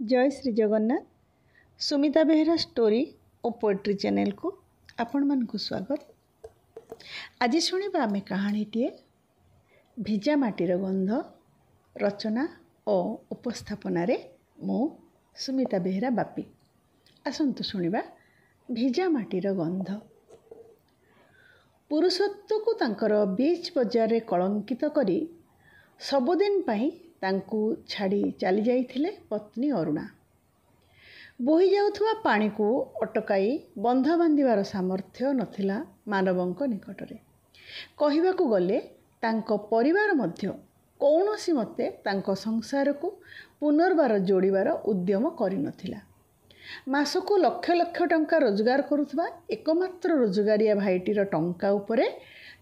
जय श्री जगन्नाथ। सुमिता बेहरा स्टोरी और poetry channel को आपण मान को स्वागत। आज शुणा आम कहानीटे भिजा माटीर गंध रचना और उपस्थापन मु सुमिता बेहरा बापी। आसतु शुणा भिजा माटीर गंध। पुरुषत्व को तांकर बीच बजार रे कलंकित करी सबुदिन पाई तांकू छाड़ी चली जाइथिले पत्नी अरुणा। बोही जाउथुवा पानी को अटकाई बंध बांधिबार सामर्थ्य नथिला मानवंक निकटरे। कहिबाकू गले तांको परिवार मध्य कौनसी मते तांको संसार को पुनर्बार जोड़िबार उद्यम करि नथिला। मासको लक्ष लक्ष टंका रोजगार करुथुवा एकमात्र रोजगारिया भाईटीर टंका उपरे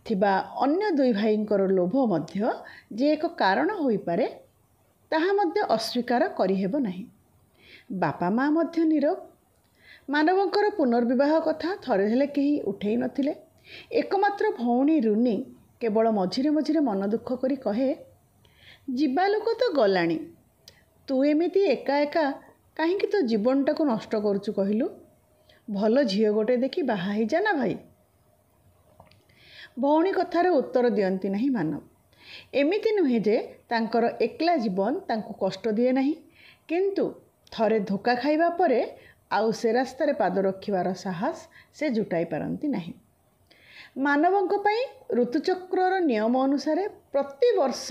थिबा अन्य दुई भाईंकर लोभ मध्य जे एक कारण होई पारे ताहा मध्य अस्वीकार करिहेब नाही। बापा माँ मध्य नीरव। मानवंकर पुनर्विवाह कथा थरे हेले केही उठेई नथिले। एकमात्र भौणी रुनी केवल मझिरे मझिरे मन दुख करी कहे, जीवा लोक तो गलाणी, तू एमिति एका एका काहींकि तो जीवनटा को नष्ट करुचु कहिलु। भल झियो गोटे देखि बाहा ही जाना भाई। भौणी कथार उत्तर दियंती नहीं मानव। एमिति नुहे जे तांकर एकला जीवन तांको कष्ट दिए नहीं, किंतु थरे धोका खाइबा परे आउ से रास्तार पाद रखिबार साहस से जुटाई पारंती नहीं। मानवंक पई ऋतुचक्रर नियम अनुसार प्रति वर्ष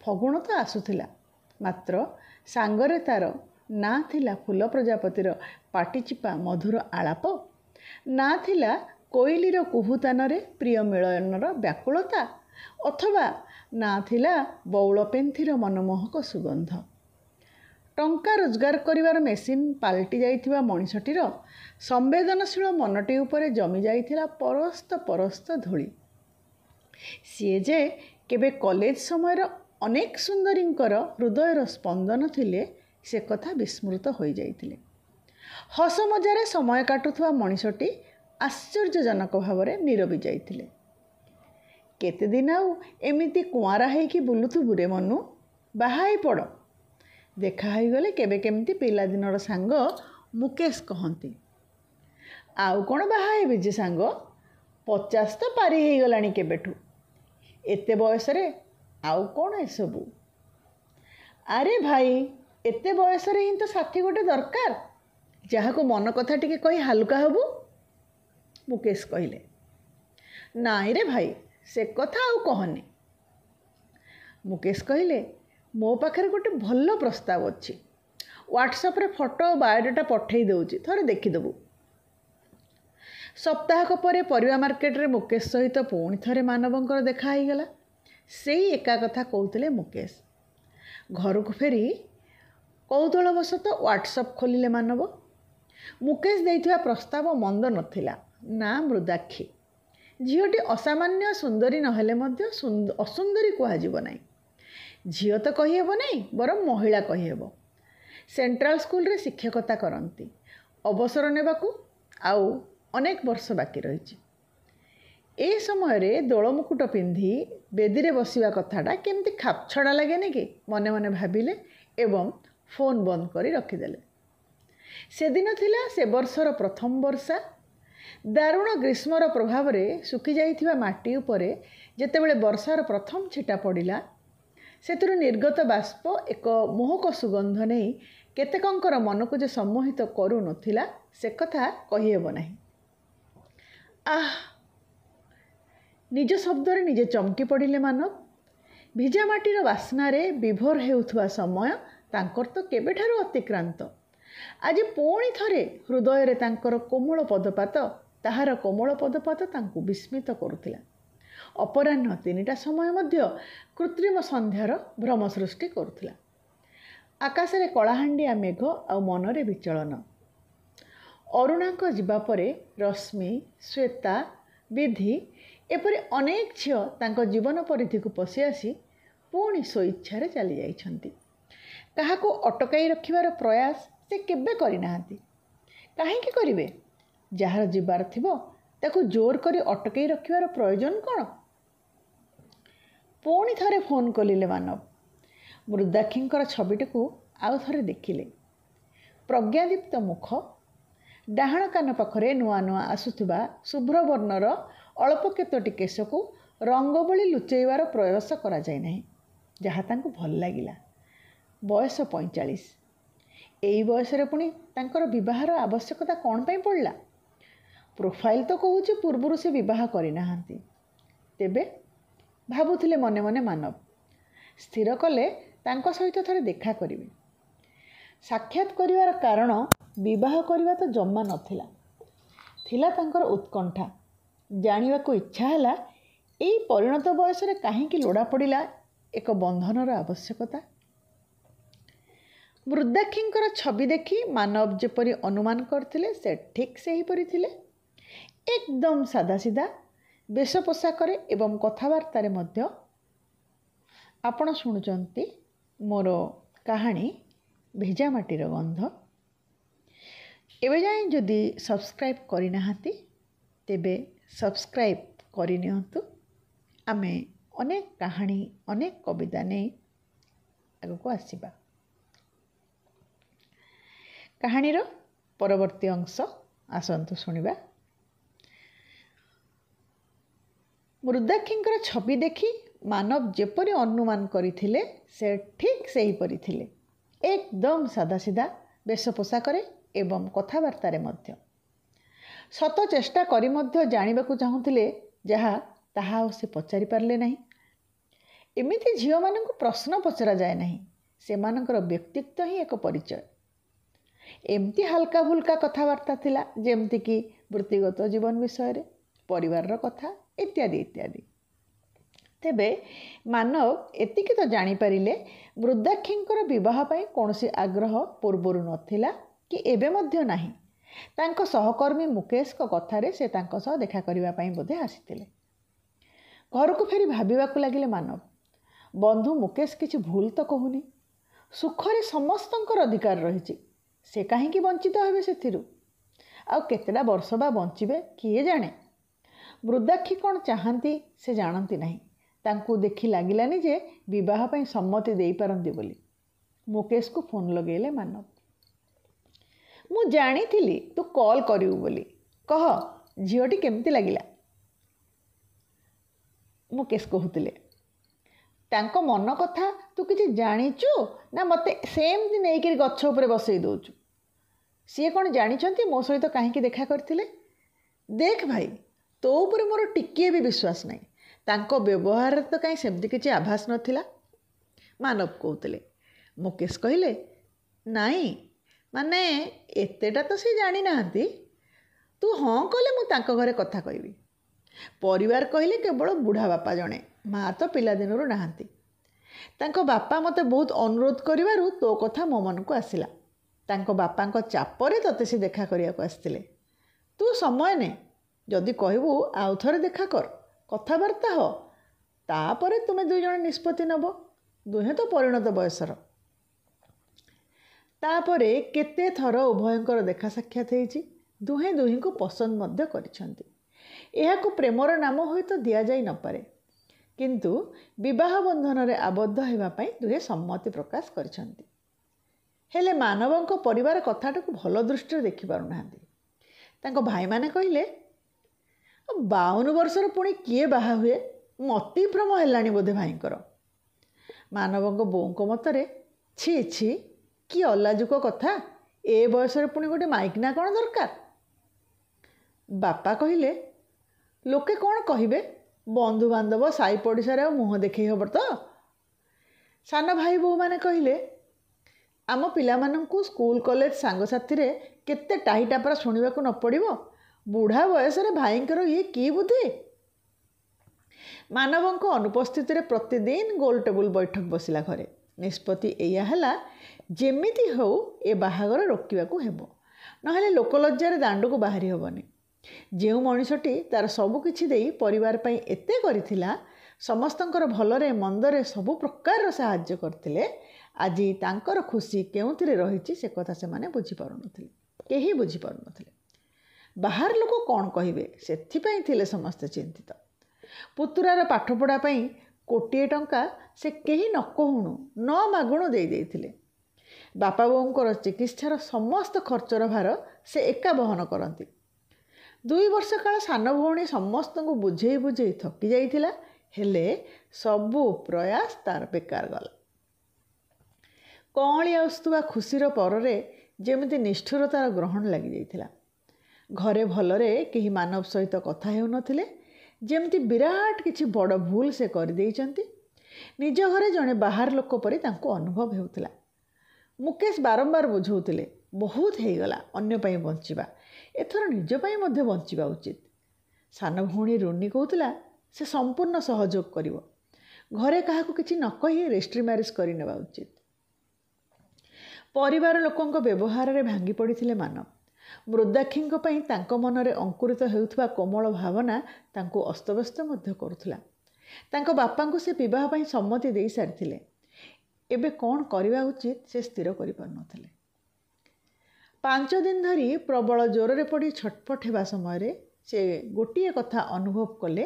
फगुण तो आसुथिला, मात्र सांगरे तार ना थिला फूल प्रजापतिर पाटिचिपा मधुर आलाप, ना थिला कोइलीर कुहुतानरे प्रिय मिलनर व्याकुलता, अथवा ना थिला बौल पेन्थिर मनमोहक सुगंध। टंका रोजगार करिवार मेसिन पाल्टी जाइथिबा मनिषटीर संवेदनशील मनटी उपरे जमी जाइथिला परस्त परस्त धूली। सीए जे केबे कॉलेज समयर अनेक सुंदरींकर हृदयर स्पंदन थिले से कथा विस्मृत हो जाइथिले। हस मजारे समय काटुथुवा मनिषटी आश्चर्यजनक भावरे नीरबी जाइथिले। केते दिन आउ एमिति कुआरा हेकी बुलुथुबु रे मनु, बाहाई पड़। देखा हो गले केबे केमती पिला दिनर सांग मुकेश कहती, आउ कौन बाहा हेबी जे सांग, 50 तो पारी हो गलानी केबेठू, एते बयस रे आउ कौन एसबू। अरे भाई एते बयस रे ही तो साथी गोटे दरकार, जहाँ को मन कथा टिके कही हालुका हबू। मुकेश कहले, नाई रे भाई से कथा आउ कहनी। मुकेश कहले, मो पाखे गोटे भल प्रस्ताव अच्छी, व्हाट्सएप रे फोटो और बायोडाटा पठेई दउची, थोड़े देखिदेबू। सप्ताहक परे परिवा मार्केट रे मुकेश सहित पुणी थरे मानवंकर देखा ही गला। सेई एका कथा कहते मुकेश। घर को फेरी कौतूहलवशत व्हाट्सएप खोलिले मानव। मुकेश देइथिबा प्रस्ताव मंद नथिला, ना मृदाक्षी। झीटी असामान्य सुंदरी नहेले मध्य असुंदरी कहुब ना। झील तो कहीहेब नहीं, बरं महिला कहीहेब। सेंट्रल स्कूल रे शिक्षकता करती, अवसर नेबाकू आउ अनेक वर्ष बाकी रही। ए समय रे दोल मुकुट पिंधि बेदी रे बसिबा कथाटा केमती खापछड़ा लगे कि मने मने भाविले एवं फोन बंद करी रखिदेले। से दिन थिला से वर्षर प्रथम वर्षा। दारुण ग्रीष्मर प्रभाव रे सुखी जाइथिबा माटी उपरे जेतेबेले वर्षार प्रथम छिटा पड़िला, सेतुरु निर्गत बाष्प एक मोहक सुगंध नहीं केतेकंकर मन को जे सम्मोहित करू नथिला से कथा कहिहेब नाही। आह, निज शब्द रे निजे चमकी पड़िले मानव। भिजा माटीर बास्ना रे विभोर हेउथुवा समय तांकर तो केबेठारु अतिक्रांत। आज पुणी थरे हृदय रे तांकर कोमल पदपात, ताहार कोमल पदपात तांकु विस्मित करुथिला। अपराह्न 3टा समय मध्य कृत्रिम संध्यार भ्रम सृष्टि करुथिला। आकाश रे कलाहांडिया मेघ आ मनरे विचलन। अरुणाक जीवा परे रश्मि, श्वेता, विधि एपरि अनेक झियो तांको जीवन परिधि को पशि आसी पुणी स्वइच्छारे चली जाइछंती। काहाको अटकाई रखिबार प्रयास से केबे करिनाहांती। काहेकि करिवे? जहार जीवार थिबो ताको जोर करी अटकाई रखिबार प्रयोजन कौन? पुणी थरे फोन कलिले मानव। मृदाक्षींकर छविटी को आउ थरे देखिले। ପ୍ରଜ୍ଞାଦୀପ୍ତ ମୁଖ, ଡାହାଣ କାନ ପାଖରେ ନୂଆ ନୂଆ ଆସୁଥିବା ଶୁଭ୍ର ବର୍ଣ୍ଣର ଅଳ୍ପ କେତୋଟି କେଶକୁ ରଙ୍ଗ ଭଳି ଲୁଚେଇବାର ପ୍ରୟାସ କରାଯାଇ ନାହିଁ, ଯାହା ତାଙ୍କୁ ଭଲ ଲାଗିଲା। ବୟସ 45। ଏଇ ବୟସରେ ପୁଣି ତାଙ୍କର ବିବାହର ଆବଶ୍ୟକତା କ'ଣ ପାଇଁ ପଡ଼ିଲା? ପ୍ରୋଫାଇଲ୍ ତ କହୁଛି ପୂର୍ବରୁ ସେ ବିବାହ କରିନାହାନ୍ତି। ତେବେ ଭାବୁଥିଲେ ମନେ ମନେ ମାନବ। ସ୍ଥିର କଲେ ତାଙ୍କ ସହିତ ଥରେ ଦେଖା କରିବେ। ସାକ୍ଷାତ କରିବାର କାରଣ ବିବାହ କରିବା ତ ଜମା ନଥିଲା, ଥିଲା ତାଙ୍କର ଉତ୍କଣ୍ଠା। ଜାଣିବାକୁ ଇଚ୍ଛା ହେଲା ଏଇ ପରିଣତ ବୟସରେ କାହିଁକି ଲୋଡ଼ା ପଡ଼ିଲା ଏକ ବନ୍ଧନର ଆବଶ୍ୟକତା। ମୃଦାକ୍ଷୀଙ୍କର ଛବି ଦେଖି ମାନବ ଯେପରି ଅନୁମାନ କରିଥିଲେ ସେ ଠିକ୍ ସେହିପରି ଥିଲେ। ଏକଦମ ସାଦାସିଧା ବେଶ ପୋଷାକରେ ଏବଂ କଥାବାର୍ତ୍ତାରେ ମଧ୍ୟ। ଆପଣ ଶୁଣୁଛନ୍ତି ମୋର କାହାଣୀ ଭେଜାମାଟିର ଗନ୍ଧ। ଏବେ ଯାଏଁ ଯଦି ସବସ୍କ୍ରାଇବ୍ କରିନାହାନ୍ତି ତେବେ ସବସ୍କ୍ରାଇବ୍ କରିନିଅନ୍ତୁ। ଆମେ ଅନେକ କାହାଣୀ, ଅନେକ କବିତା ନେଇ ଆଗକୁ ଆସିବା। କାହାଣୀର ପରବର୍ତ୍ତୀ ଅଂଶ ଆସନ୍ତୁ ଶୁଣିବା। ମୃଦାକ୍ଷୀଙ୍କର ଛବି ଦେଖି ମାନବ ଯେପରି ଅନୁମାନ କରିଥିଲେ ସେ ଠିକ୍ ସେହିପରି ଥିଲେ। ଏକଦମ ସାଦାସିଧା ବେଶ ପୋଷାକରେ ଏବଂ କଥାବାର୍ତ୍ତାରେ ମଧ୍ୟ। ଶତ ଚେଷ୍ଟା କରି ମଧ୍ୟ ଜାଣିବାକୁ ଚାହୁଁଥିଲେ ଯାହା, ତାହା ଆଉ ସେ ପଚାରି ପାରିଲେ ନାହିଁ। ଏମିତି ଝିଅମାନଙ୍କୁ ପ୍ରଶ୍ନ ପଚରାଯାଏ ନାହିଁ, ସେମାନଙ୍କର ବ୍ୟକ୍ତିତ୍ୱ ହିଁ ଏକ ପରିଚୟ। ଏମିତି ହାଲକା ଫୁଲକା କଥାବାର୍ତ୍ତା ଥିଲା, ଯେମିତିକି ବୃତ୍ତିଗତ ଜୀବନ ବିଷୟରେ, ପରିବାରର କଥା ଇତ୍ୟାଦି ଇତ୍ୟାଦି। ତେବେ ମାନବ ଏତିକି ତ ଜାଣିପାରିଲେ ମୃଦାକ୍ଷୀଙ୍କର ବିବାହ ପାଇଁ କୌଣସି ଆଗ୍ରହ ପୂର୍ବରୁ ନଥିଲା କି ଏବେ ମଧ୍ୟ ନାହିଁ। ତାଙ୍କ ସହକର୍ମୀ ମୁକେଶଙ୍କ କଥାରେ ସେ ତାଙ୍କ ସହ ଦେଖା କରିବା ପାଇଁ ବୋଧେ ଆସିଥିଲେ। ଘରକୁ ଫେରି ଭାବିବାକୁ ଲାଗିଲେ ମାନବ, ବନ୍ଧୁ ମୁକେଶ କିଛି ଭୁଲ ତ କହୁନି। ସୁଖରେ ସମସ୍ତଙ୍କର ଅଧିକାର ରହିଛି, ସେ କାହିଁକି ବଞ୍ଚିତ ହେବେ ସେଥିରୁ? ଆଉ କେତେଟା ବର୍ଷ ବା ବଞ୍ଚିବେ କିଏ ଜାଣେ। ମୃଦାକ୍ଷୀ କ'ଣ ଚାହାନ୍ତି ସେ ଜାଣନ୍ତି ନାହିଁ। ତାଙ୍କୁ ଦେଖି ଲାଗିଲାନି ଯେ ବିବାହ ପାଇଁ ସମ୍ମତି ଦେଇପାରନ୍ତି ବୋଲି। ମୁକେଶକୁ ଫୋନ୍ ଲଗେଇଲେ ମାନବ। ମୁଁ ଜାଣିଥିଲି ତୁ କଲ୍ କରିବୁ ବୋଲି, କହ ଝିଅଟି କେମିତି ଲାଗିଲା? ମୁକେଶ କହୁଥିଲେ। ତାଙ୍କ ମନ କଥା ତୁ କିଛି ଜାଣିଛୁ ନା ମୋତେ ସେମିତି ନେଇକରି ଗଛ ଉପରେ ବସେଇ ଦେଉଛୁ? ସିଏ କ'ଣ ଜାଣିଛନ୍ତି ମୋ ସହିତ କାହିଁକି ଦେଖା କରିଥିଲେ? ଦେଖ ଭାଇ, ତୋ ଉପରେ ମୋର ଟିକିଏ ବି ବିଶ୍ୱାସ ନାହିଁ। ତାଙ୍କ ବ୍ୟବହାରରେ ତ କାହିଁ ସେମିତି କିଛି ଆଭାସ ନଥିଲା। ମାନବ କହୁଥିଲେ। ମୁକେଶ କହିଲେ, ନାଇଁ ମାନେ ଏତେଟା ତ ସେ ଜାଣିନାହାନ୍ତି। ତୁ ହଁ କଲେ ମୁଁ ତାଙ୍କ ଘରେ କଥା କହିବି। ପରିବାର କହିଲେ କେବଳ ବୁଢ଼ା ବାପା ଜଣେ, ମା' ତ ପିଲାଦିନରୁ ନାହାନ୍ତି। ତାଙ୍କ ବାପା ମୋତେ ବହୁତ ଅନୁରୋଧ କରିବାରୁ ତୋ କଥା ମୋ ମନକୁ ଆସିଲା। ତାଙ୍କ ବାପାଙ୍କ ଚାପରେ ତୋତେ ସେ ଦେଖା କରିବାକୁ ଆସିଥିଲେ। ତୁ ସମୟ ନେ, ଯଦି କହିବୁ ଆଉ ଥରେ ଦେଖା କର, କଥାବାର୍ତ୍ତା ହ, ତାପରେ ତୁମେ ଦୁଇ ଜଣ ନିଷ୍ପତ୍ତି ନେବ। ଦୁହେଁ ତ ପରିଣତ ବୟସର। ତାପରେ କେତେ ଥର ଉଭୟଙ୍କର ଦେଖା ସାକ୍ଷାତ ହେଇଛି। ଦୁହେଁ ଦୁହିଁଙ୍କୁ ପସନ୍ଦ ମଧ୍ୟ କରିଛନ୍ତି। ଏହାକୁ ପ୍ରେମର ନାମ ହୁଏତ ଦିଆଯାଇ ନପାରେ, କିନ୍ତୁ ବିବାହ ବନ୍ଧନରେ ଆବଦ୍ଧ ହେବା ପାଇଁ ଦୁହେଁ ସମ୍ମତି ପ୍ରକାଶ କରିଛନ୍ତି। ହେଲେ ମାନବଙ୍କ ପରିବାର କଥାଟାକୁ ଭଲ ଦୃଷ୍ଟିରେ ଦେଖିପାରୁନାହାନ୍ତି। ତାଙ୍କ ଭାଇମାନେ କହିଲେ, 52 ବର୍ଷର ପୁଣି କିଏ ବାହା ହୁଏ? ମତିଭ୍ରମ ହେଲାଣି ବୋଧେ ଭାଇଙ୍କର। ମାନବଙ୍କ ବୋଉଙ୍କ ମତରେ, ଛି ଛି କି ଅଲାଜୁକ କଥା, ଏ ବୟସରେ ପୁଣି ଗୋଟେ ମାଇକିନା କ'ଣ ଦରକାର? ବାପା କହିଲେ, ଲୋକେ କ'ଣ କହିବେ? ବନ୍ଧୁବାନ୍ଧବ ସାଇ ପଡ଼ିଶାରେ ଆଉ ମୁହଁ ଦେଖେଇ ହେବ ତ? ସାନ ଭାଇ ବୋଉମାନେ କହିଲେ, ଆମ ପିଲାମାନଙ୍କୁ ସ୍କୁଲ କଲେଜ ସାଙ୍ଗସାଥିରେ କେତେ ଟାହିଟାପରା ଶୁଣିବାକୁ ନ ପଡ଼ିବ? ବୁଢ଼ା ବୟସରେ ଭାଇଙ୍କର ଇଏ କି ବୁଦ୍ଧି? ମାନବଙ୍କ ଅନୁପସ୍ଥିତିରେ ପ୍ରତିଦିନ ଗୋଲ ଟେବୁଲ ବୈଠକ ବସିଲା ଘରେ। ନିଷ୍ପତ୍ତି ଏଇଆ ହେଲା, ଯେମିତି ହେଉ ଏ ବାହାଘର ରୋକିବାକୁ ହେବ, ନହେଲେ ଲୋକଲଜ୍ଜାରେ ଦାଣ୍ଡକୁ ବାହାରି ହେବନି। ଯେଉଁ ମଣିଷଟି ତା'ର ସବୁ କିଛି ଦେଇ ପରିବାର ପାଇଁ ଏତେ କରିଥିଲା, ସମସ୍ତଙ୍କର ଭଲରେ ମନ୍ଦରେ ସବୁ ପ୍ରକାରର ସାହାଯ୍ୟ କରିଥିଲେ, ଆଜି ତାଙ୍କର ଖୁସି କେଉଁଥିରେ ରହିଛି ସେ କଥା ସେମାନେ ବୁଝିପାରୁନଥିଲେ। କେହି ବୁଝିପାରୁନଥିଲେ। ବାହାର ଲୋକ କ'ଣ କହିବେ ସେଥିପାଇଁ ଥିଲେ ସମସ୍ତେ ଚିନ୍ତିତ। ପୁତୁରାର ପାଠପଢ଼ା ପାଇଁ 1,000,000 ଟଙ୍କା ସେ କେହି ନ କହୁଣୁ ନ ମାଗୁଣୁ ଦେଇଥିଲେ। ବାପା ବୋଉଙ୍କର ଚିକିତ୍ସାର ସମସ୍ତ ଖର୍ଚ୍ଚର ଭାର ସେ ଏକା ବହନ କରନ୍ତି। 2 ବର୍ଷ କାଳ ସାନ ଭଉଣୀ ସମସ୍ତଙ୍କୁ ବୁଝେଇ ବୁଝେଇ ଥକି ଯାଇଥିଲା, ହେଲେ ସବୁ ପ୍ରୟାସ ତାର ବେକାର ଗଲା। କଅଁଳି ଆସୁଥିବା ଖୁସିର ପରରେ ଯେମିତି ନିଷ୍ଠୁରତାର ଗ୍ରହଣ ଲାଗିଯାଇଥିଲା। ଘରେ ଭଲରେ କେହି ମାନବ ସହିତ କଥା ହେଉନଥିଲେ, ଯେମିତି ବିରାଟ କିଛି ବଡ଼ ଭୁଲ ସେ କରିଦେଇଛନ୍ତି। ନିଜ ଘରେ ଜଣେ ବାହାର ଲୋକ ପରି ତାଙ୍କୁ ଅନୁଭବ ହେଉଥିଲା। ମୁକେଶ ବାରମ୍ବାର ବୁଝାଉଥିଲେ, ବହୁତ ହେଇଗଲା, ଅନ୍ୟ ପାଇଁ ବଞ୍ଚିବା, ଏଥର ନିଜ ପାଇଁ ମଧ୍ୟ ବଞ୍ଚିବା ଉଚିତ। ସାନ ଭଉଣୀ ରୋନି କହୁଥିଲା ସେ ସମ୍ପୂର୍ଣ୍ଣ ସହଯୋଗ କରିବ। ଘରେ କାହାକୁ କିଛି ନ କହି ରେଜିଷ୍ଟ୍ରି ମ୍ୟାରେଜ୍ କରିନେବା ଉଚିତ। ପରିବାର ଲୋକଙ୍କ ବ୍ୟବହାରରେ ଭାଙ୍ଗି ପଡ଼ିଥିଲେ ମାନବ। ମୃଦାକ୍ଷୀଙ୍କ ପାଇଁ ତାଙ୍କ ମନରେ ଅଙ୍କୁରିତ ହେଉଥିବା କୋମଳ ଭାବନା ତାଙ୍କୁ ଅସ୍ତବ୍ୟସ୍ତ ମଧ୍ୟ କରୁଥିଲା। ତାଙ୍କ ବାପାଙ୍କୁ ସେ ବିବାହ ପାଇଁ ସମ୍ମତି ଦେଇ ସାରିଥିଲେ। ଏବେ କ'ଣ କରିବା ଉଚିତ ସେ ସ୍ଥିର କରିପାରୁନଥିଲେ। 5 ଦିନ ଧରି ପ୍ରବଳ ଜ୍ୱରରେ ପଡ଼ି ଛଟପଟ ହେବା ସମୟରେ ସେ ଗୋଟିଏ କଥା ଅନୁଭବ କଲେ,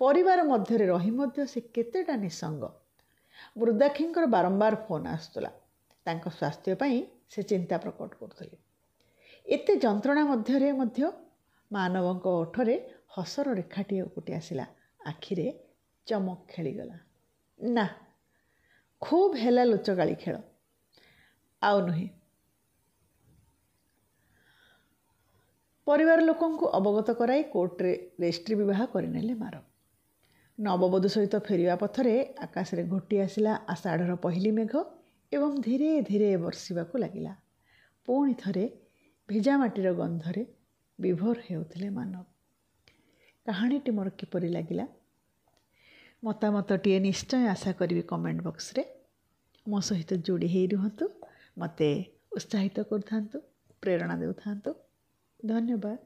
ପରିବାର ମଧ୍ୟରେ ରହି ମଧ୍ୟ ସେ କେତେଟା ନିଃସଙ୍ଗ। ମୃଦାକ୍ଷୀଙ୍କର ବାରମ୍ବାର ଫୋନ୍ ଆସୁଥିଲା। ତାଙ୍କ ସ୍ୱାସ୍ଥ୍ୟ ପାଇଁ ସେ ଚିନ୍ତା ପ୍ରକଟ କରୁଥିଲେ। ଏତେ ଯନ୍ତ୍ରଣା ମଧ୍ୟରେ ମଧ୍ୟ ମାନବଙ୍କ ଓଠରେ ହସର ରେଖାଟିଏ ଉପୁଟି ଆସିଲା, ଆଖିରେ ଚମକ ଖେଳିଗଲା। ନା, ଖୁବ୍ ହେଲା ଲୁଚକାଳି ଖେଳ, ଆଉ ନୁହେଁ। ପରିବାର ଲୋକଙ୍କୁ ଅବଗତ କରାଇ କୋର୍ଟରେ ରେଜିଷ୍ଟ୍ରି ବିବାହ କରିନେଲେ ମାନବ। ନବବଧୂ ସହିତ ଫେରିବା ପଥରେ ଆକାଶରେ ଘୋଟି ଆସିଲା ଆଷାଢ଼ର ପହିଲି ମେଘ ଏବଂ ଧୀରେ ଧୀରେ ବର୍ଷିବାକୁ ଲାଗିଲା। ପୁଣି ଥରେ ଭିଜା ମାଟିର ଗନ୍ଧରେ ବିଭୋର ହେଉଥିଲେ ମାନବ। କାହାଣୀଟି ମୋର କିପରି ଲାଗିଲା ମତାମତଟିଏ ନିଶ୍ଚୟ ଆଶା କରିବି କମେଣ୍ଟ ବକ୍ସରେ। ମୋ ସହିତ ଯୋଡ଼ି ହେଇ ରୁହନ୍ତୁ, ମୋତେ ଉତ୍ସାହିତ କରୁଥାନ୍ତୁ, ପ୍ରେରଣା ଦେଉଥାନ୍ତୁ। ଧନ୍ୟବାଦ।